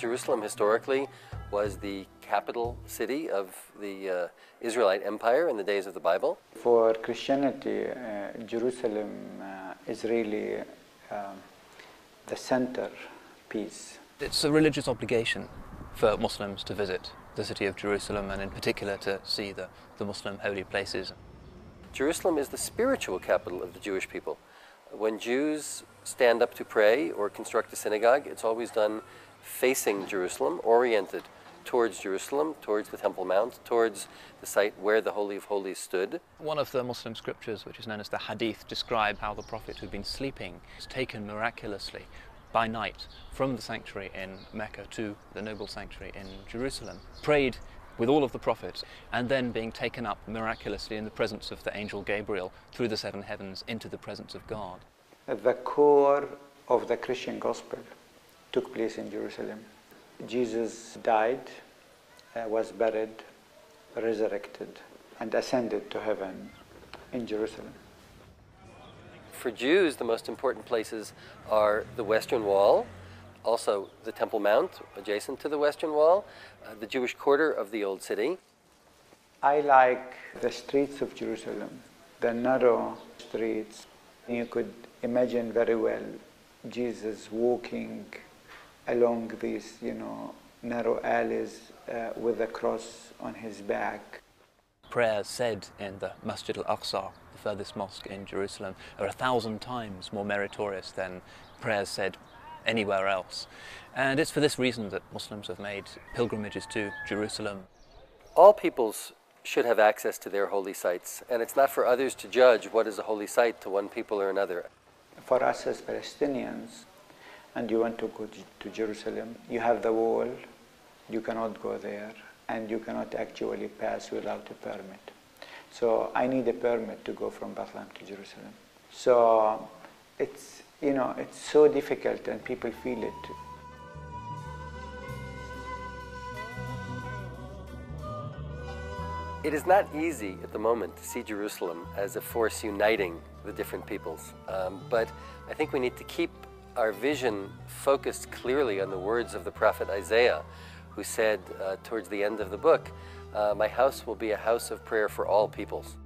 Jerusalem historically was the capital city of the Israelite Empire in the days of the Bible. For Christianity, Jerusalem is really the centerpiece. It's a religious obligation for Muslims to visit the city of Jerusalem, and in particular to see the Muslim holy places. Jerusalem is the spiritual capital of the Jewish people. When Jews stand up to pray or construct a synagogue, it's always done facing Jerusalem, oriented towards Jerusalem, towards the Temple Mount, towards the site where the Holy of Holies stood. One of the Muslim scriptures, which is known as the Hadith, describe how the Prophet, who'd been sleeping, was taken miraculously by night from the sanctuary in Mecca to the noble sanctuary in Jerusalem, prayed with all of the prophets, and then being taken up miraculously in the presence of the angel Gabriel through the seven heavens into the presence of God. The core of the Christian gospel took place in Jerusalem. Jesus died, was buried, resurrected, and ascended to heaven in Jerusalem. For Jews, the most important places are the Western Wall, also the Temple Mount, adjacent to the Western Wall, the Jewish quarter of the Old City. I like the streets of Jerusalem, the narrow streets. You could imagine very well Jesus walking along these, narrow alleys with a cross on his back. Prayers said in the Masjid al-Aqsa, the furthest mosque in Jerusalem, are 1,000 times more meritorious than prayers said anywhere else. And it's for this reason that Muslims have made pilgrimages to Jerusalem. All peoples should have access to their holy sites, and it's not for others to judge what is a holy site to one people or another. For us as Palestinians, and you want to go to Jerusalem, you have the wall, you cannot go there, and you cannot actually pass without a permit. So I need a permit to go from Bethlehem to Jerusalem. So it's so difficult, and people feel it. It is not easy at the moment to see Jerusalem as a force uniting the different peoples, but I think we need to keep our vision focused clearly on the words of the prophet Isaiah, who said towards the end of the book, "My house will be a house of prayer for all peoples."